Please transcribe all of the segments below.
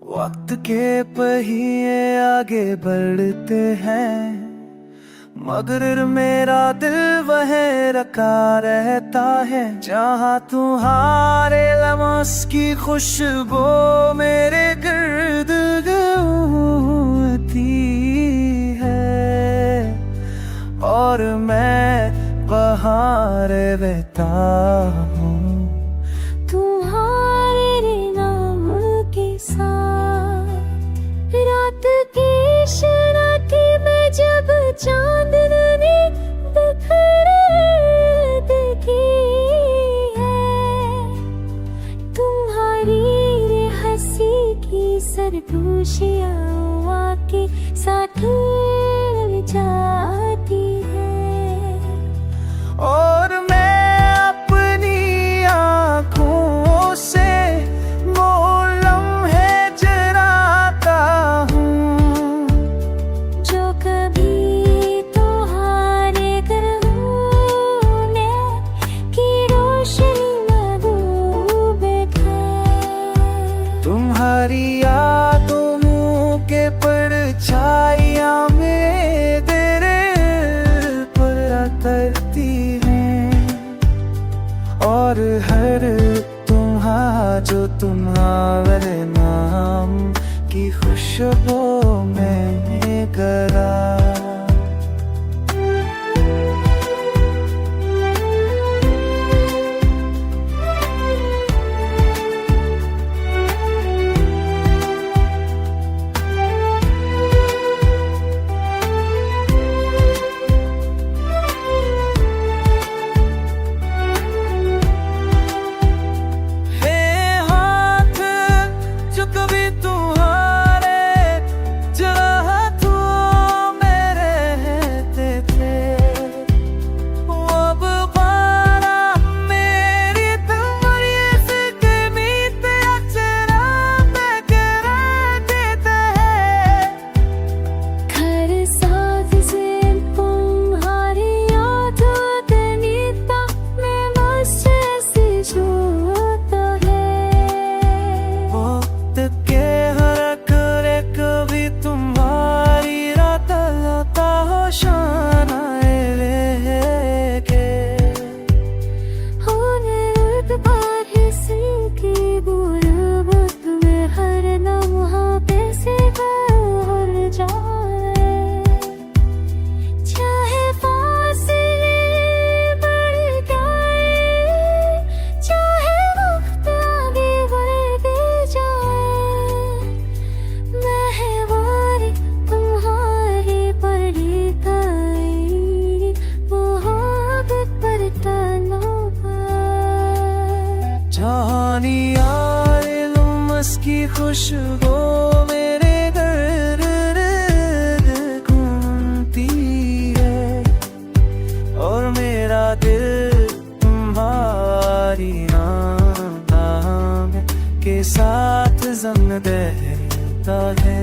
वक्त के पहिए आगे बढ़ते हैं, मगर मेरा दिल वह रखा रहता है। जहाँ तुम्हारे लम्स की खुशबू मेरे गिर्द घूमती है और मैं वहाँ रहता हूँ तुम्हारे नाम के साथ। रात की शरारती में जब चांदनी बिखर देखी है, तुम्हारी हंसी की सरगोशियाँ आके साथ जाती है। और मैं अपनी आँखों से वो लम्हे जराता हूँ जो कभी तुम्हारे गरगोने की रोशनी में डूबे थे। तुम्हारी यादों मुँह के परछाइयाँ में तेरे पर तरती हैं और हर तुम्हारे नाम की खुशबू में गरा। की खुशबू मेरे गिर्द घूमती है और मेरा दिल तुम्हारी नाम के साथ जंग देता है।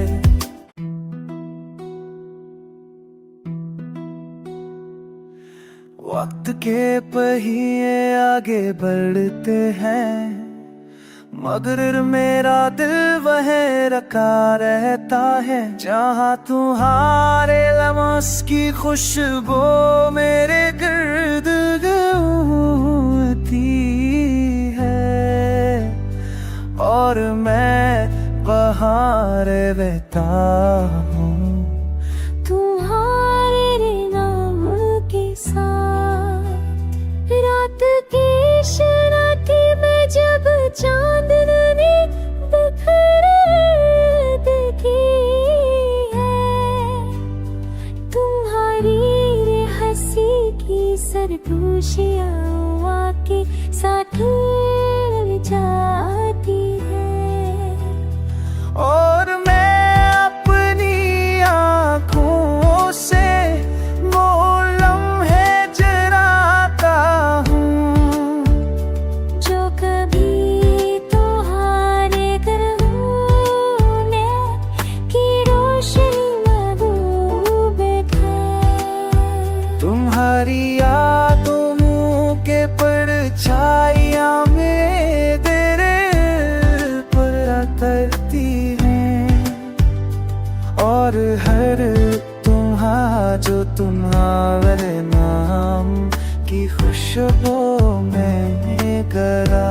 वक्त के पहिए आगे बढ़ते हैं, मगर मेरा दिल वह रखा रहता है। जहाँ तुम्हारे लम्स की खुशबू मेरे गिर्द घूमती है और मैं वहाँ रहता हूँ तुम्हारे नाम के साथ। रात की शरारती में जब चांदनी बिखर देखी है, तुम्हारी हंसी की सरगोशियाँ आके साथ जाती है। और मैं अपनी आँखों से वो लम्हे जराता हूँ जो कभी तुम्हारे गरगोने की रोशनी में डूबे थे। तुम्हारी यादों मुँह के परछाइयाँ तुम्हारे नाम की खुशबू में गरा।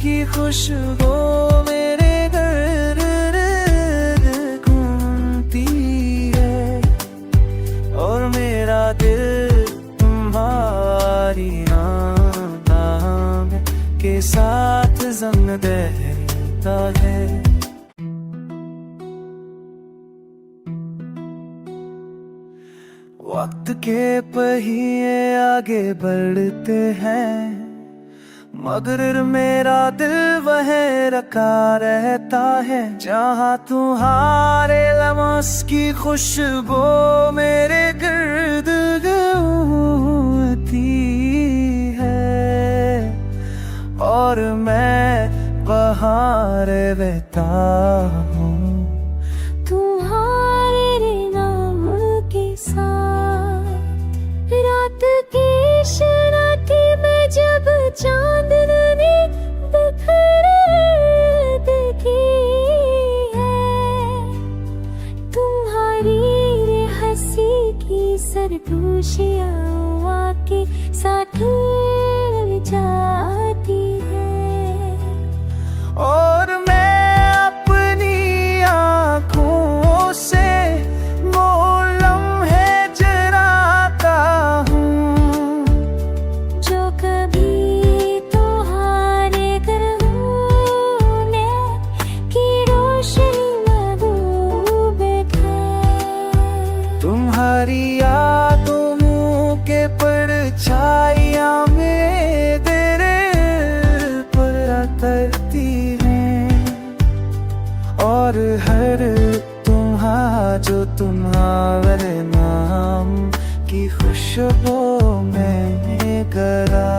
की खुशबू मेरे घर घूमती है और मेरा दिल तुम्हारी नाम के साथ जंग देता है। वक्त के पहिए आगे बढ़ते हैं मगर मेरा दिल वह रखा रहता है जहाँ तुम्हारे लम्स की खुशबू मेरे गिर्द घूमती है और मैं वहाँ रहता हूँ तुम्हारे नाम के साथ। रात की शरारती में जब चांदनी बिखर देखी है तुम्हारी हंसी की सरगोशियाँ आके साथ जाती है और मैं अपनी आँखों से वो लम्हे चुराता हूँ जो कभी तुम्हारे गरगूने की रोशनी में डूब गए। तुम्हारी यादों मुँह के परछाइयाँ में तेरे पर तरती हैं और हर जो तुम्हारे नाम की खुशबू में गरा।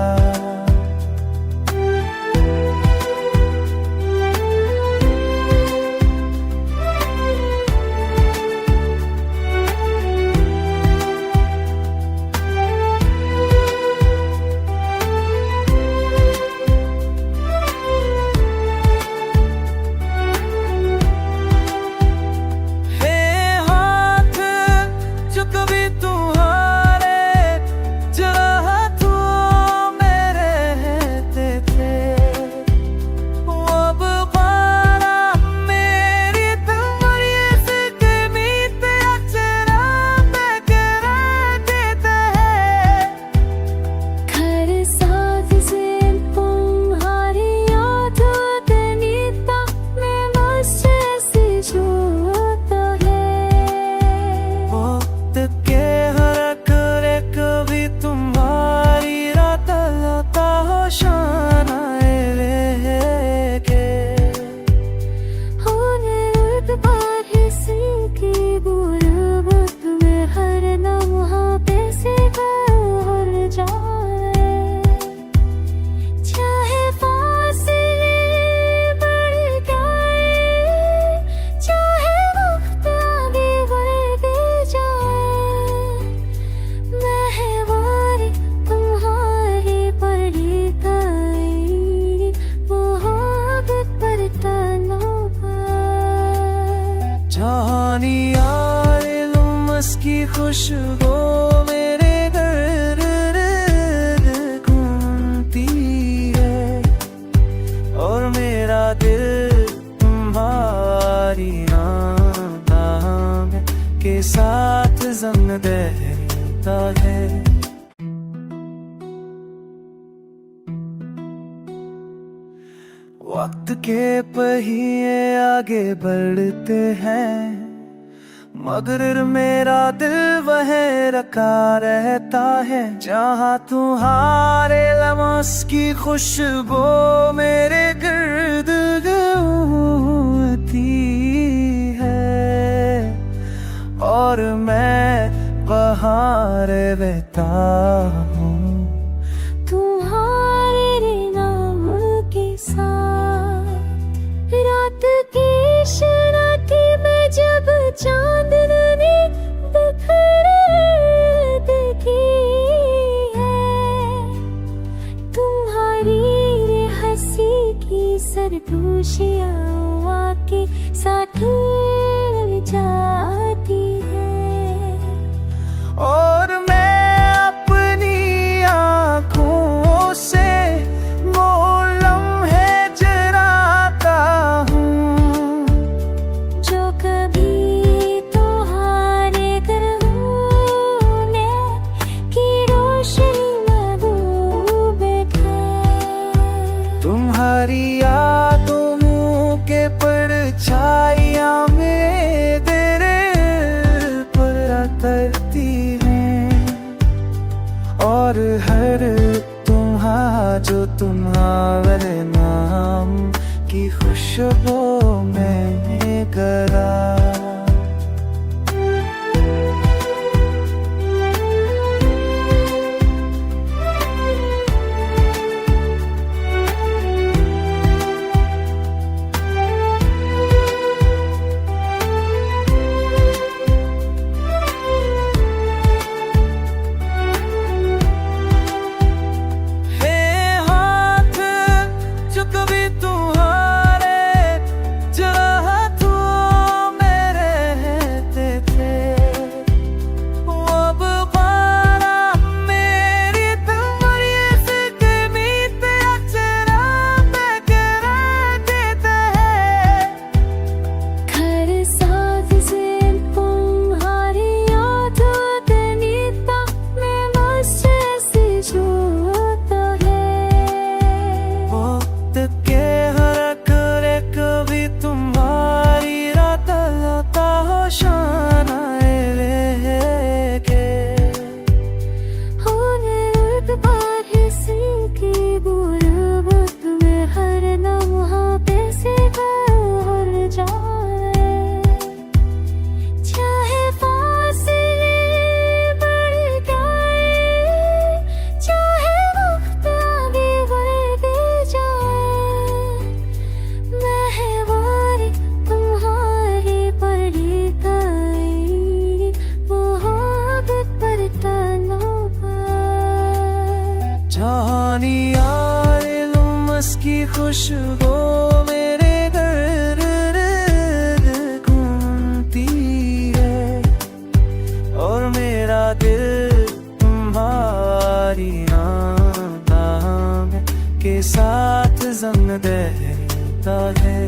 जहानी यार लुमस की खुशबू मेरे घर घूमती है और मेरा दिल तुम्हारी नाम के साथ जंग देता है। वक्त के पहिए आगे बढ़ते हैं मगर मेरा दिल वह रखा रहता है। जहाँ तुम्हारे लम्स की खुशबू मेरे गिर्द घूमती है और मैं वहाँ रहता हूँ तुम्हारे नाम के साथ। रात की शरारती में जब चांदनी बिखर देखी है तुम्हारी हंसी की सरगोशियाँ आके साथ जाती है और मैं अपनी आँखों से वो लम्हे जराता हूँ जो कभी तुम्हारे गरगोने की रोशनी में डूब गए। तुम्हारी यादों मुँह के परछाइयाँ मेरे पर तरती हैं और हर तुम्हारे नाम की खुशबू में गरा। जहानी यार लुमस की खुशबू मेरे घर घूमती है और मेरा दिल तुम्हारी नाम के साथ जंग देता है।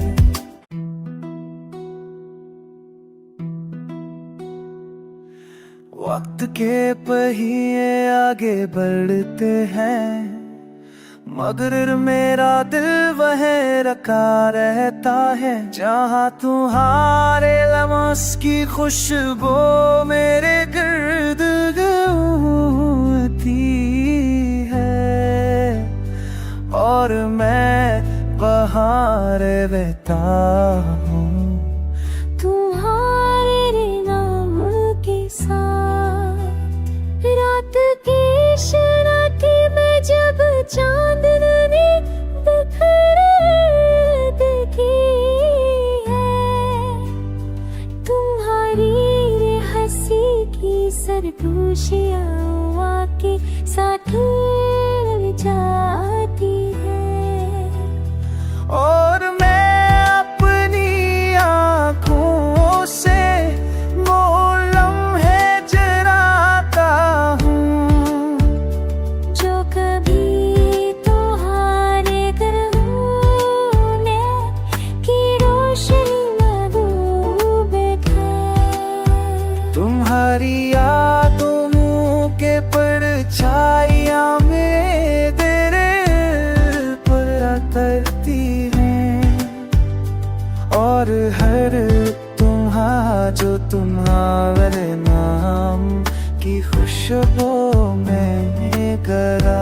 वक्त के पहिए आगे बढ़ते हैं मगर मेरा दिल वह रखा रहता है। जहाँ तुम्हारे लम्स की खुशबू मेरे गिर्द घूमती है और मैं वहाँ रहता हूँ तुम्हारे नाम के साथ। रात की शरारती में जब चांदनी बिखर देखी है तुम्हारी हंसी की सरगोशियाँ आके साथ जाती है और मैं अपनी आँखों से जो तुम्हारे नाम की खुशबू मैंने करा।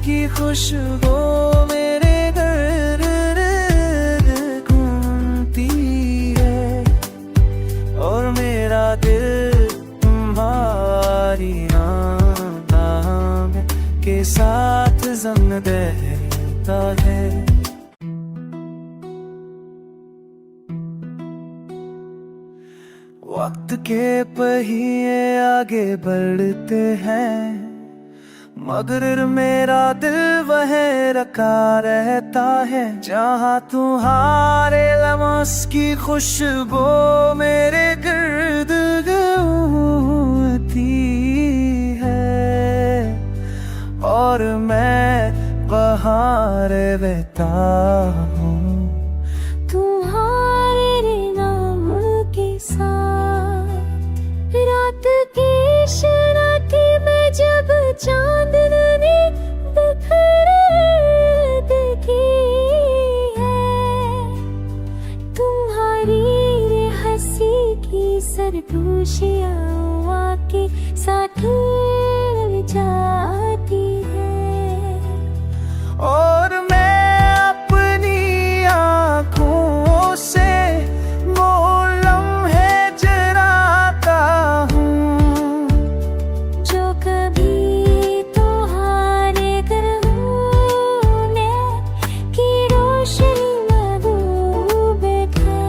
की खुशबू मेरे घर घूमती है और मेरा दिल तुम्हारी नाम के साथ जंग देता है। वक्त के पहिए आगे बढ़ते हैं मगर मेरा दिल वह रखा रहता है जहाँ तुम्हारे लम्स की खुशबू मेरे गिर्द घूमती है और मैं वहाँ रहता हूँ तुम्हारे नाम के साथ। रात की शरारती में जब चांदनी बिखर देखी है, तुम्हारी हंसी की सरगोशियाँ आके साथ जाती है और मैं अपनी आँखों से वो लम्हे जराता हूँ जो कभी तुम्हारे गरगोने की रोशनी में डूबे थे।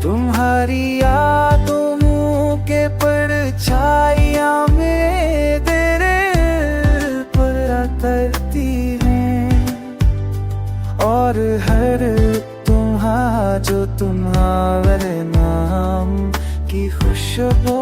तुम्हारी यादों मुँह के परछाइयाँ मेरे दिल पर तरती हैं और हर जो तुम्हारे नाम की खुशबू